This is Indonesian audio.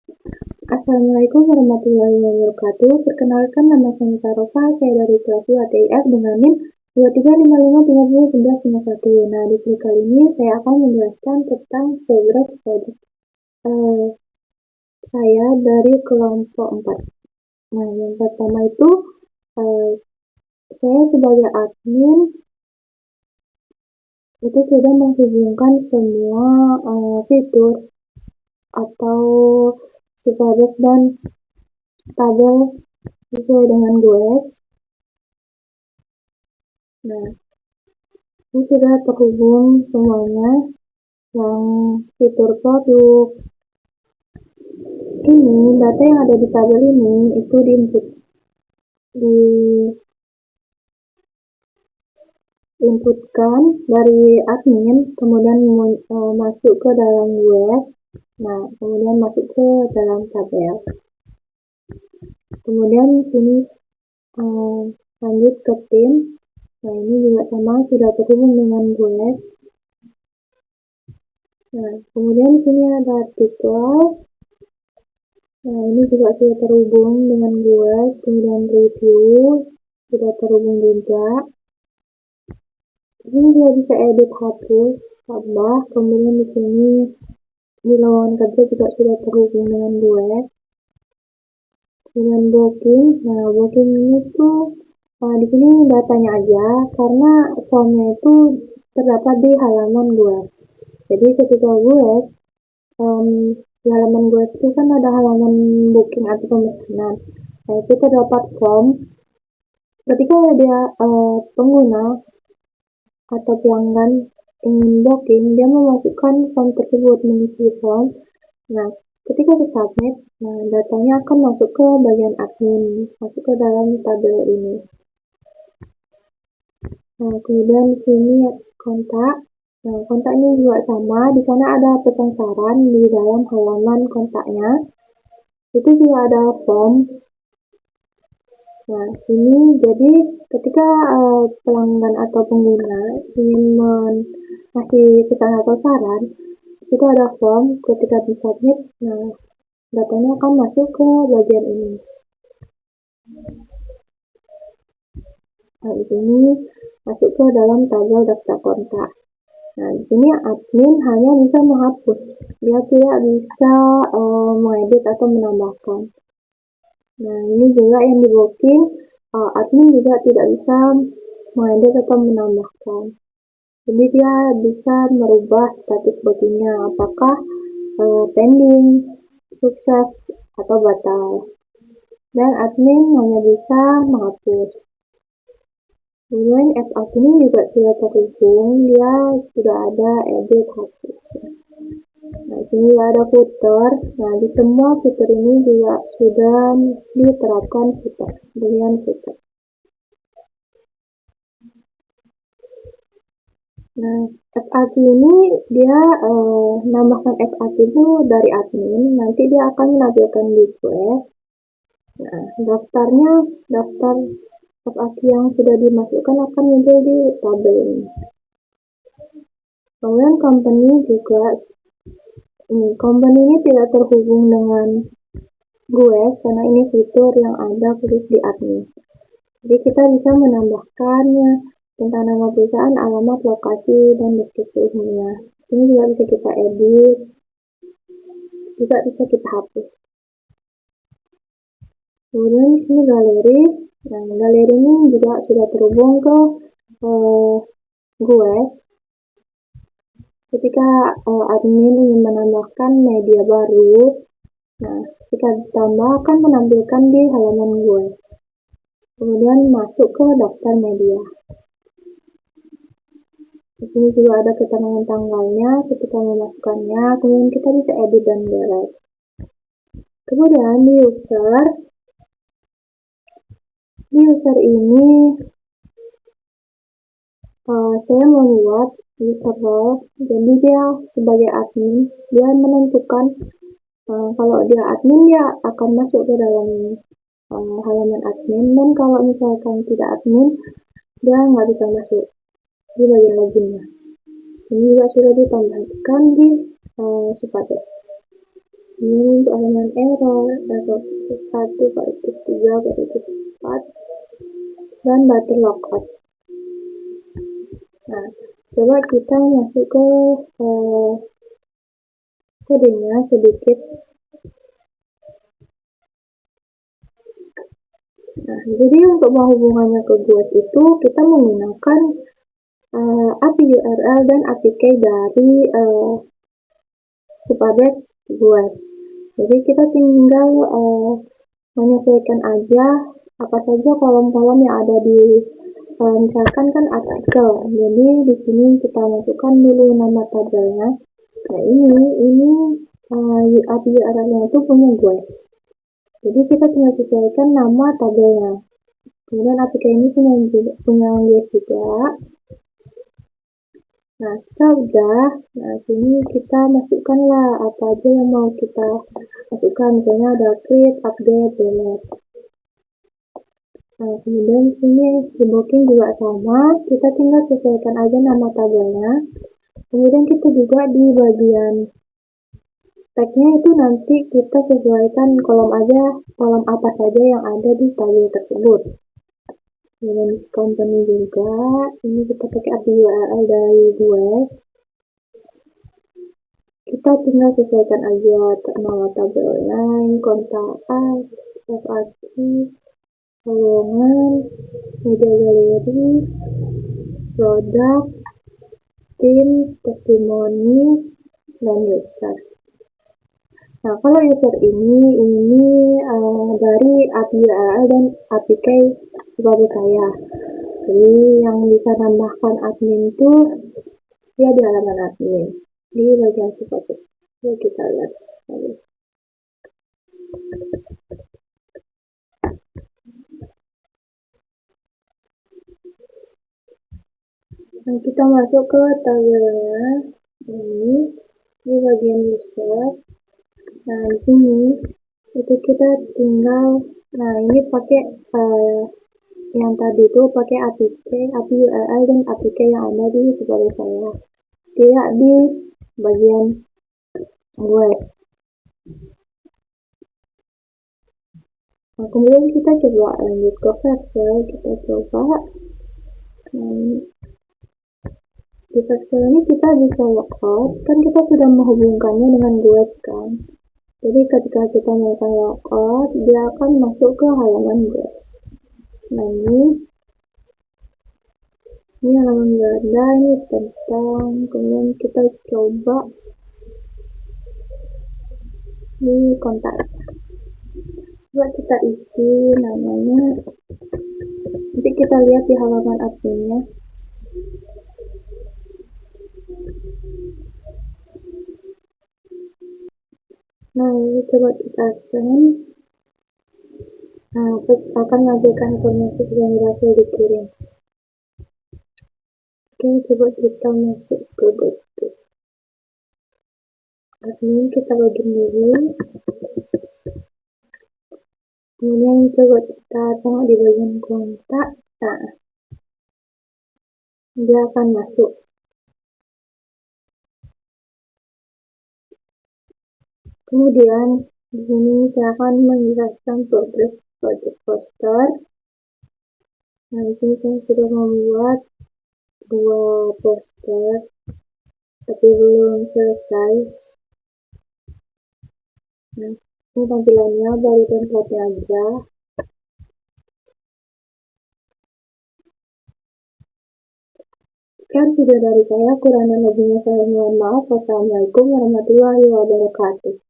Assalamualaikum warahmatullahi wabarakatuh. Perkenalkan, nama saya Sarofa, saya dari kelas 2 TIF dengan NIM 2355301151. Nah, di sini kali ini saya akan menjelaskan tentang progres project saya dari kelompok 4. Nah, yang pertama itu saya sebagai admin itu sudah menghubungkan semua fitur atau superbase dan tabel sesuai dengan GOES. Nah, ini sudah terhubung semuanya. Yang fitur produk ini, data yang ada di tabel ini itu diinputkan dari admin, kemudian masuk ke dalam GOES. Nah, kemudian masuk ke dalam tabel. Kemudian di sini lanjut ke tim. Nah, ini juga sama, sudah terhubung dengan GOES. Nah, kemudian di sini ada artikel. Nah, ini juga sudah terhubung dengan GOES. Kemudian review sudah terhubung juga. Di sini juga bisa edit, hapus, tambah. Kemudian di sini di lowongan kerja juga sudah terhubung dengan GOES. Kemudian booking. Nah, booking ini tuh di sini datanya aja karena formnya itu terdapat di halaman GOES. Jadi ketika GOES di halaman GOES itu kan ada halaman booking atau pemesanan. Nah, itu terdapat form. Ketika dia pengguna atau pelanggan ingin booking, dia memasukkan form tersebut, mengisi form. Nah, ketika disubmit, nah datanya akan masuk ke bagian admin, masuk ke dalam tabel ini. Nah, kemudian di sini kontak. Nah, kontak ini juga sama. Di sana ada pesan saran di dalam halaman kontaknya. Itu juga ada form. Nah, ini jadi ketika pelanggan atau pengguna ingin ngasih pesan atau saran, di situ ada form. Ketika disubmit, nah datanya akan masuk ke bagian ini. Nah, di sini masuk ke dalam tabel daftar kontak. Nah, di sini admin hanya bisa menghapus, dia tidak bisa mengedit atau menambahkan. Nah, ini juga yang di booking, admin juga tidak bisa mengedit atau menambahkan. Jadi dia bisa merubah status bookingnya, apakah pending, sukses, atau batal. Dan admin hanya bisa menghapus. Kemudian app ini juga sudah terhubung, dia sudah ada edit, hapus. Nah, sini ada footer. Nah, di semua fitur ini juga sudah diterapkan footer, dengan footer. Nah, FAQ ini dia nambahkan FAQ itu dari admin, nanti dia akan menampilkan di GOES. Nah, daftar FAQ yang sudah dimasukkan akan muncul di tabel ini. Kemudian company juga, company ini tidak terhubung dengan GOES karena ini fitur yang ada khusus di admin. Jadi kita bisa menambahkannya tentang nama perusahaan, alamat, lokasi, dan deskripsi umumnya. Ini juga bisa kita edit, juga bisa kita hapus. Kemudian di sini galeri. Nah, galeri ini juga sudah terhubung ke GOES. Ketika admin ingin menambahkan media baru, nah ketika ditambah akan menampilkan di halaman GOES. Kemudian masuk ke daftar media. Di sini juga ada keterangan tanggalnya ketika memasukkannya. Kemudian kita bisa edit dan delete. Kemudian di user ini saya membuat user role. Jadi dia sebagai admin, dia menentukan kalau dia admin dia akan masuk ke dalam halaman admin, dan kalau misalkan tidak admin dia nggak bisa masuk di bagian loginnya. Ini juga sudah ditambahkan di Superbase. Ini untuk halaman error, error 1, variabel 3, variabel 4, dan button logout. Nah, coba kita masuk ke kodenya sedikit. Nah, jadi untuk menghubungannya ke GUID itu kita menggunakan API URL dan APK dari Supabase GUID. Jadi kita tinggal menyesuaikan aja apa saja kolom-kolom yang ada di misalkan kan artikel. Jadi di sini kita masukkan dulu nama tabelnya. Nah ini API URL-nya itu punya GUID. Jadi kita tinggal sesuaikan nama tabelnya. Kemudian APK ini punya GUID juga. Nah, setelah udah, nah sini kita masukkanlah apa aja yang mau kita masukkan. Misalnya ada create, update, delete. Nah, kemudian di sini di booking juga sama, kita tinggal sesuaikan aja nama tabelnya. Kemudian kita juga di bagian tagnya itu nanti kita sesuaikan kolom apa saja yang ada di tabel tersebut. Kemudian company juga, ini kita pakai API URL dari GUID. Kita tinggal sesuaikan aja nama tabelnya, kontak as, FAQ, lowongan, media galeri, produk, tim, testimoni, dan user. Nah, kalau user ini dari API URL dan APK seperti saya. Jadi yang bisa nambahkan admin itu dia di halaman admin di bagian seperti itu. Kita lihat sekali. Nah, kita masuk ke tabelnya ini di bagian user. Nah, di sini itu kita tinggal, nah ini pakai yang tadi itu pakai API URL dan APK yang ada di seperti saya, tidak di bagian GUID. Nah, kemudian kita coba lanjut ke Excel, kita coba. Nah, di Excel ini kita bisa logout, kan kita sudah menghubungkannya dengan GUID kan. Jadi ketika kita melakukan logout, dia akan masuk ke halaman GUID. Nah ini halaman ganda, ini tentang, kemudian kita coba di kontak. Coba kita isi namanya, nanti kita lihat di halaman adminnya. Nah, ini coba kita send. Nah, terus akan mengajarkan informasi yang berhasil dikirim. Oke, coba kita masuk ke GoTo. Admin kita login dulu. Kemudian coba kita tengok di bagian kontak. Nah, dia akan masuk. Kemudian di sini saya akan menjelaskan progres project poster. Nah, di sini saya sudah membuat 2 poster, tapi belum selesai. Nah, ini tampilannya baru template aja. Sekian video dari saya, kurang dan lebihnya saya mohon maaf. Wassalamualaikum warahmatullahi wabarakatuh.